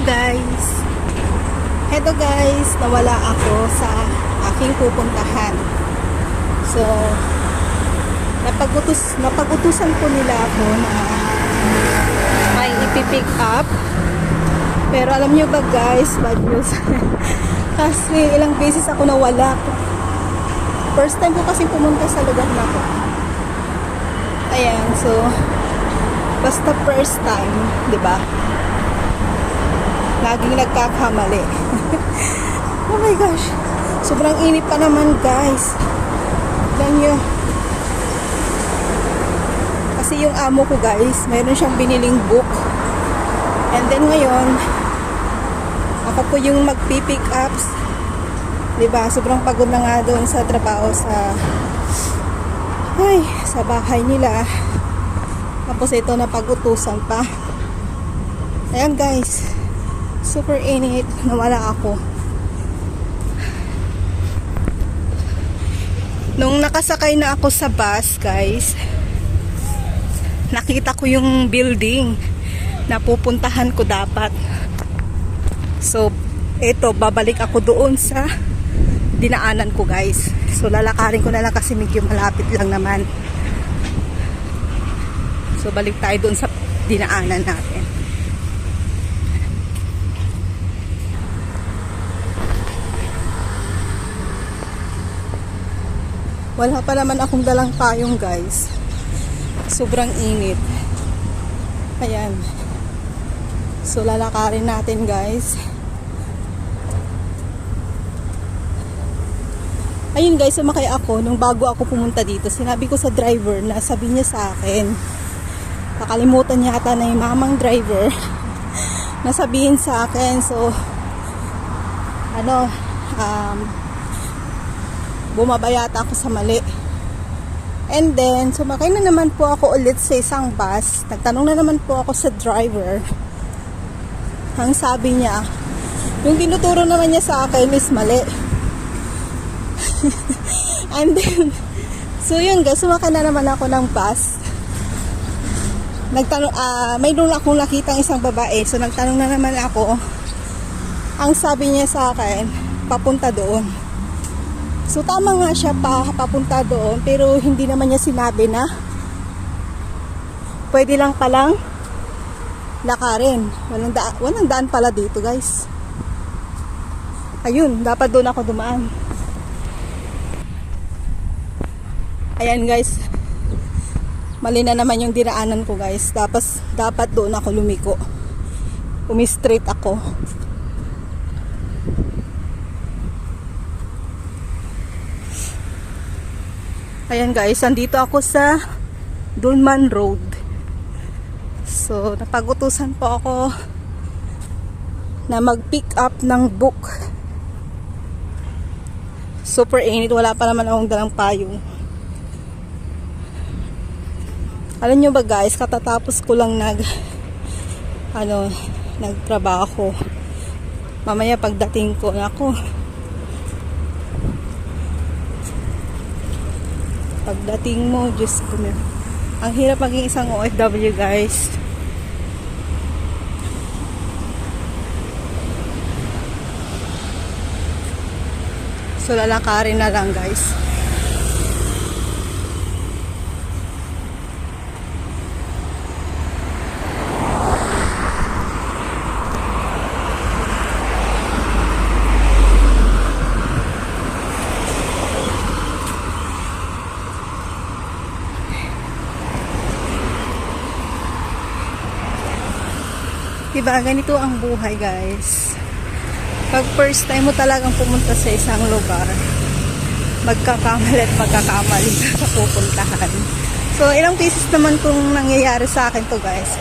Guys, heto guys, nawala ako sa aking pupuntahan. So napagutusan ko nila ako na may ipipick up, pero alam nyo ba guys, bad news. Kasi ilang beses ako nawala. First time ko kasi pumunta sa lugar na to. Ayan, so basta first time, di ba? Laging nagkakamali. Oh my gosh, sobrang init pa naman guys. Tignan nyo. Kasi yung amo ko guys, mayroon siyang biniling book. And then ngayon, ako po yung magpipick ups. Diba, sobrang pagod na nga doon sa trabaho sa bahay nila. Tapos ito na pag-utusan pa. Ayan guys, super init, nawala ako. Nung nakasakay na ako sa bus guys, nakita ko yung building na pupuntahan ko dapat. So ito, babalik ako doon sa dinaanan ko guys. So lalakarin ko na lang kasi medyo malapit lang naman. So balik tayo doon sa dinaanan natin. Wala pa naman akong dalang payong guys. Sobrang init. Ayan. So lalakarin natin guys. Ayun guys, sumakay ako nung bago ako pumunta dito. Sinabi ko sa driver na sabi niya sa akin, nakalimutan niya ata na yung mamang driver na sabihin sa akin. So bumaba yata ako sa mali. And then, sumakay na naman po ako ulit sa isang bus. Nagtanong na naman po ako sa driver. Ang sabi niya, yung tinuturo naman niya sa akin is mali. And then, so yun guys, sumakay na naman ako ng bus. Nagtanong, mayroon akong nakitang isang babae. So nagtanong na naman ako. Ang sabi niya sa akin, papunta doon. So tama nga siya papunta doon, pero hindi naman niya sinabi na pwede lang palang lakarin. Walang daan pala dito guys. Ayun, dapat doon ako dumaan. Ayan guys, mali na naman yung dinaanan ko guys. Dapat doon ako lumiko. Umi-straight ako. Ayan guys, andito ako sa Dulman Road. So, napagutusan po ako na mag-pick up ng book. Super init, wala pa naman akong dalang payong. Alam nyo ba guys, katatapos ko lang nagtrabaho. Mamaya pagdating ko, pagdating mo, Diyos ko na. Ang hirap maging isang OFW guys. So lalakarin na lang guys. Diba, ganito ang buhay guys. Pag first time mo talagang pumunta sa isang lugar, magkakamali at magkakamali ka sa pupuntahan. So, ilang beses naman kung nangyayari sa akin to guys,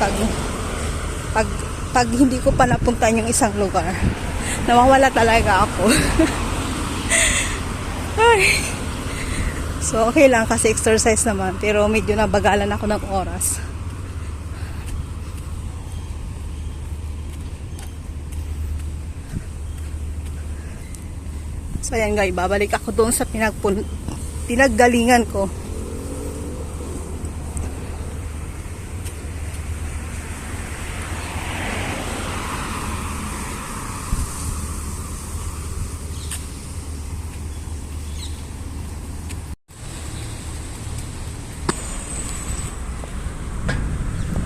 pag hindi ko pa napuntahan yung isang lugar, nawawala talaga ako. Ay. So, okay lang kasi exercise naman, pero medyo nabagalan ako ng oras. So ayan guys, babalik ako doon sa pinaggalingan ko.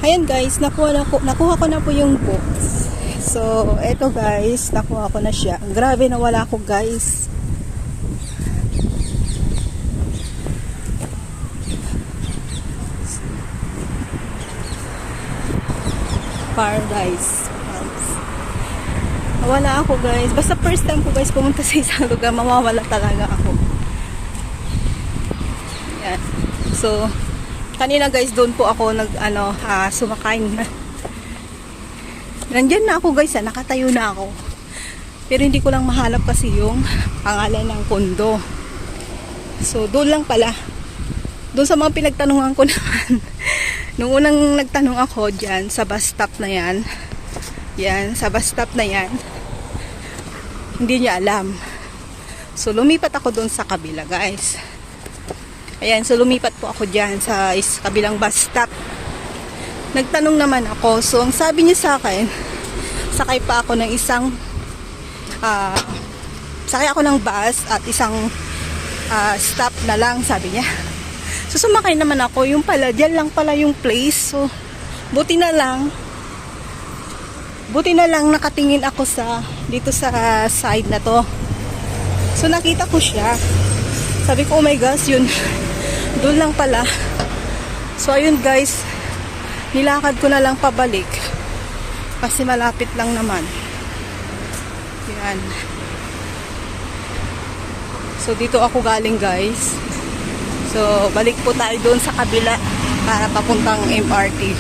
Ayan guys, nakuha ko na po yung books. So, eto guys, nakuha ko na siya. Grabe, nawala ko guys. Paradise. Nawala ako guys. Basta first time ko guys pumunta sa isang lugar, mawawala talaga ako. Yan. So, kanina guys, doon po ako sumakay na. Nandyan na ako guys, nakatayo na ako. Pero hindi ko lang mahanap kasi yung pangalan ng kondo. So, doon lang pala. Doon sa mga pinagtanungan ko naman. Nung unang nagtanong ako dyan, sa bus stop na yan. Yan, sa bus stop na yan. Hindi niya alam. So, lumipat ako doon sa kabila guys. Ayan, so lumipat po ako dyan sa kabilang bus stop. Nagtanong naman ako. So, ang sabi niya sa akin, sakay pa ako ng sakay ako ng bus at isang stop na lang, sabi niya. So, sumakay naman ako. Yung pala, dyan lang pala yung place. So, buti na lang nakatingin ako dito sa side na to. So, nakita ko siya. Sabi ko, oh my gosh, yun. Doon lang pala. So, ayun guys. Nilakad ko na lang pabalik. Kasi malapit lang naman. Yan. So, dito ako galing guys. So, balik po tayo doon sa kabila para papuntang MRT.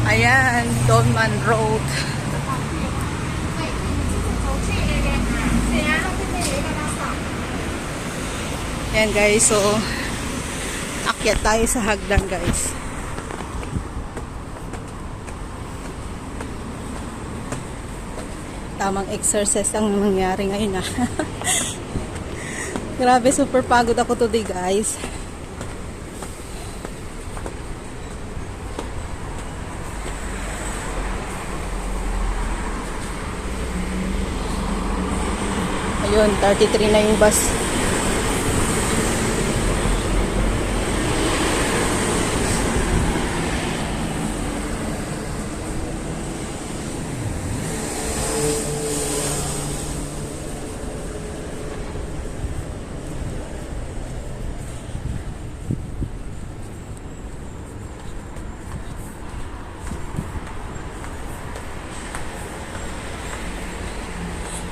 Ayan, Dolman Road. Ayan guys, so akyat tayo sa hagdan guys. Tamang exercise ang nangyari ngayon ah. Grabe, super pagod ako today guys. Ayun, 33 na yung bus.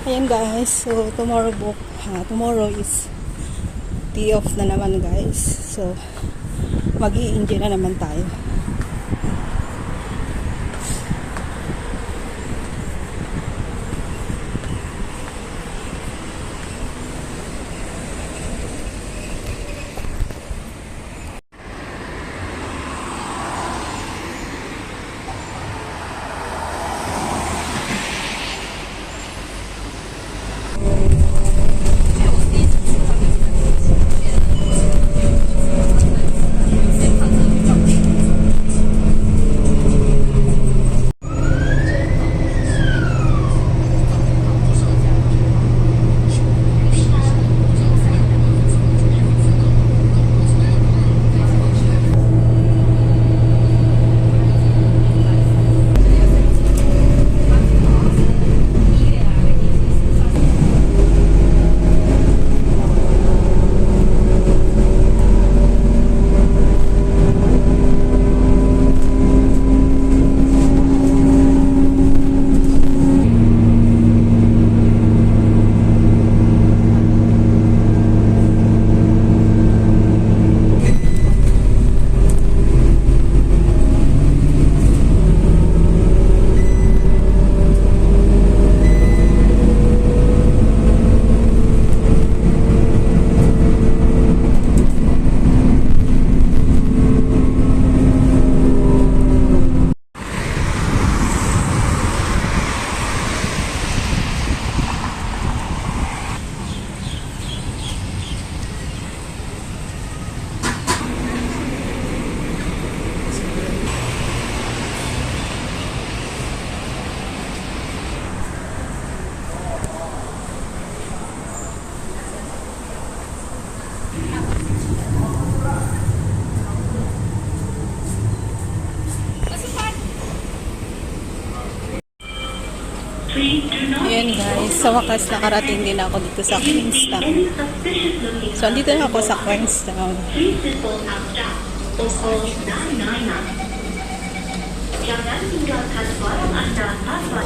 Ayan guys, so tomorrow is day off na naman guys. So mag-i-enjoy na naman tayo. Ayan guys, sa wakas nakarating din ako dito sa Queenstown. So, andito na ako sa Queenstown. Jangan tinggalkan barang Anda tanpa